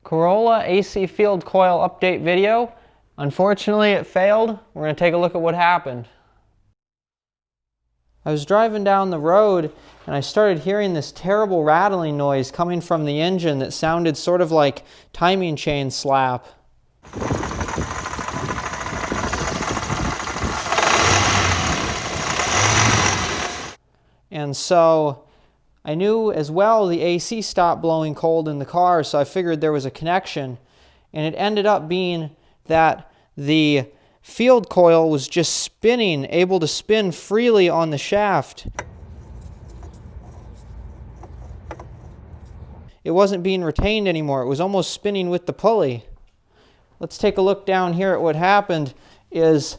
Corolla AC field coil update video. Unfortunately, it failed. We're going to take a look at what happened. I was driving down the road and I started hearing this terrible rattling noise coming from the engine that sounded sort of like timing chain slap. And so I knew as well the AC stopped blowing cold in the car, so I figured there was a connection. And it ended up being that the field coil was just spinning, able to spin freely on the shaft. It wasn't being retained anymore. It was almost spinning with the pulley. Let's take a look down here at what happened. This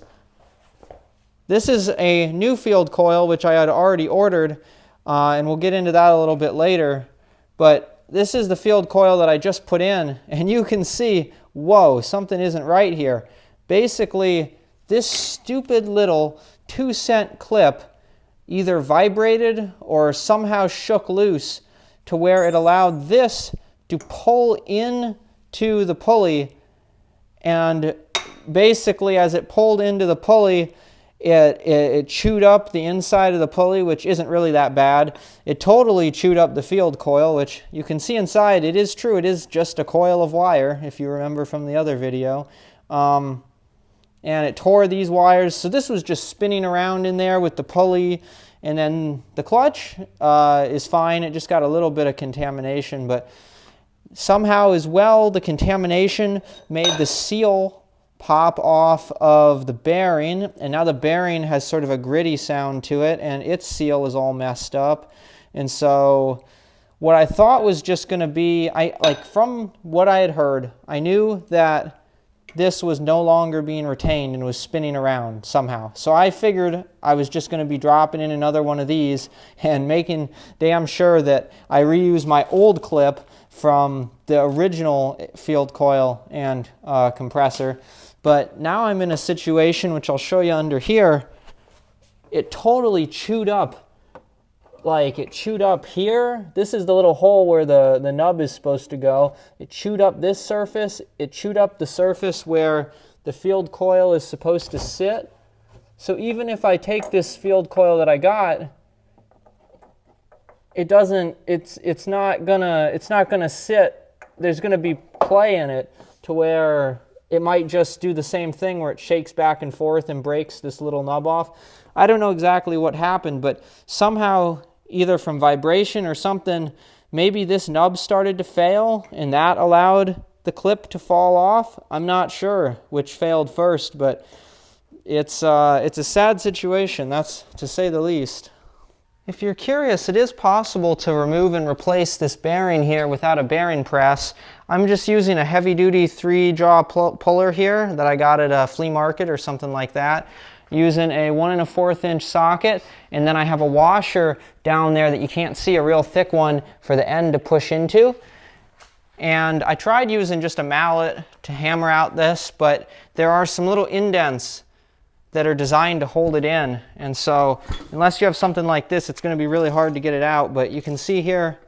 is a new field coil, which I had already ordered, and we'll get into that a little bit later. But this is the field coil that I just put in, and you can see, whoa, something isn't right here. Basically, this stupid little 2-cent clip either vibrated or somehow shook loose to where it allowed this to pull into the pulley, and basically as it pulled into the pulley, it chewed up the inside of the pulley, which isn't really that bad. It totally chewed up the field coil, which you can see inside. It is true, it is just a coil of wire, if you remember from the other video. And it tore these wires, so this was just spinning around in there with the pulley. And then the clutch is fine, it just got a little bit of contamination, but somehow as well the contamination made the seal pop off of the bearing, and now the bearing has sort of a gritty sound to it, and its seal is all messed up. And so what I thought was just going to be, from what I had heard, I knew that this was no longer being retained and was spinning around somehow. So I figured I was just going to be dropping in another one of these and making damn sure that I reuse my old clip from the original field coil and compressor. But now I'm in a situation, which I'll show you under here, it totally chewed up. Like, it chewed up here. This is the little hole where the nub is supposed to go. It chewed up this surface. It chewed up the surface where the field coil is supposed to sit. So even if I take this field coil that I got, it's not gonna sit. There's gonna be play in it to where it might just do the same thing where it shakes back and forth and breaks this little nub off. I don't know exactly what happened, but somehow, either from vibration or something, maybe this nub started to fail and that allowed the clip to fall off. I'm not sure which failed first, but it's a sad situation, that's to say the least. If you're curious, it is possible to remove and replace this bearing here without a bearing press. I'm just using a heavy-duty 3-jaw puller here that I got at a flea market or something like that, using a 1 1/4 inch socket, and then I have a washer down there that you can't see, a real thick one for the end to push into. And I tried using just a mallet to hammer out this, but there are some little indents that are designed to hold it in, and so unless you have something like this, it's going to be really hard to get it out. But you can see here,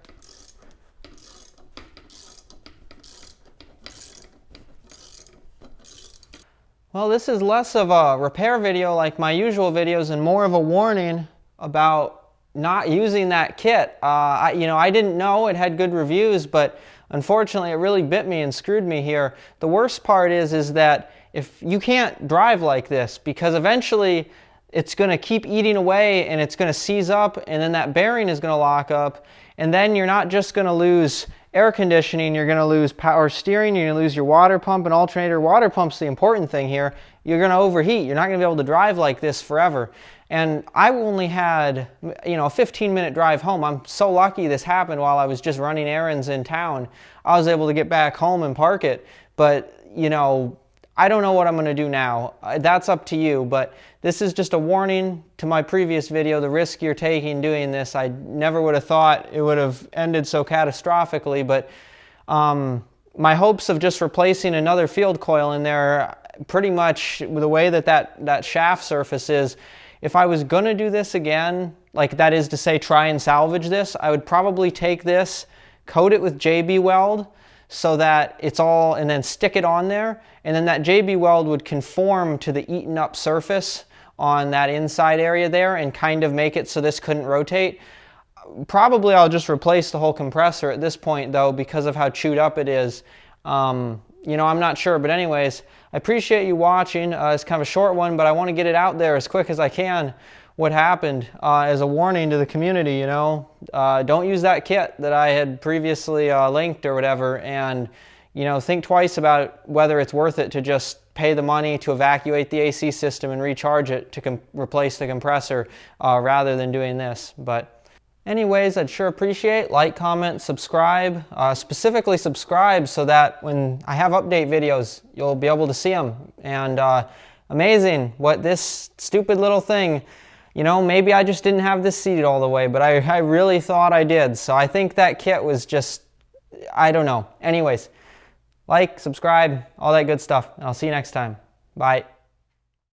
well, this is less of a repair video like my usual videos and more of a warning about not using that kit. I didn't know it had good reviews, but unfortunately it really bit me and screwed me here. The worst part is that if you can't drive like this, because eventually it's going to keep eating away and it's going to seize up, and then that bearing is going to lock up, and then you're not just going to lose air conditioning, you're going to lose power steering, you're going to lose your water pump and alternator. Water pump's the important thing here. You're going to overheat. You're not going to be able to drive like this forever. And I only had, a 15-minute drive home. I'm so lucky this happened while I was just running errands in town. I was able to get back home and park it. But, I don't know what I'm going to do now. That's up to you, but this is just a warning to my previous video, the risk you're taking doing this. I never would have thought it would have ended so catastrophically, but my hopes of just replacing another field coil in there, pretty much the way that shaft surface is, if I was going to do this again, like that is to say try and salvage this, I would probably take this, coat it with JB Weld, so that it's all, and then stick it on there, and then that JB weld would conform to the eaten up surface on that inside area there and kind of make it so this couldn't rotate. Probably I'll just replace the whole compressor at this point though, because of how chewed up it is. You know, I'm not sure, but anyways, I appreciate you watching. It's kind of a short one, but I want to get it out there as quick as I can, what happened, as a warning to the community, you know. Don't use that kit that I had previously linked or whatever, and, you know, think twice about whether it's worth it to just pay the money to evacuate the AC system and recharge it to replace the compressor rather than doing this. But anyways, I'd sure appreciate like, comment, subscribe, specifically subscribe so that when I have update videos, you'll be able to see them. And amazing what this stupid little thing, you know, maybe I just didn't have this seated all the way, but I really thought I did. So I think that kit was just, I don't know. Anyways, like, subscribe, all that good stuff. And I'll see you next time. Bye.